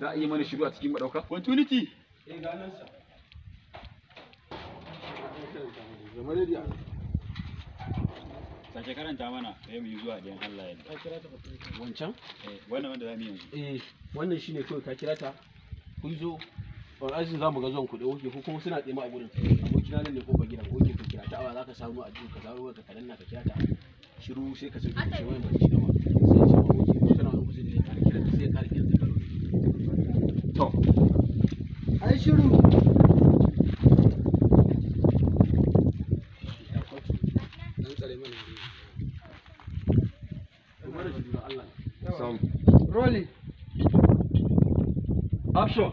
za a yi mana shiru a cikin madauka continuity ga nan sa sake karanta mana sai mu yi zuwa ɗayan Allah ya ka kira ta wancan wannan wanda zamu yi yanzu wannan shine kawai ka kira ta kun zo azin za mu ga zuwan kuɗi oke ko kuma suna tsema a gurin abokina nan ne ko ba gidan oke ka kira ta awa za ka samu a jikin ka zaro ka kadanna ka kira ta shiru sai ka sauke shi wayan ba shi da ma sai ce ma oke ko tana wani kusa da ka kira ta sai ka kira ta to ai shiru dan tsare mana ne Allah sound rolling action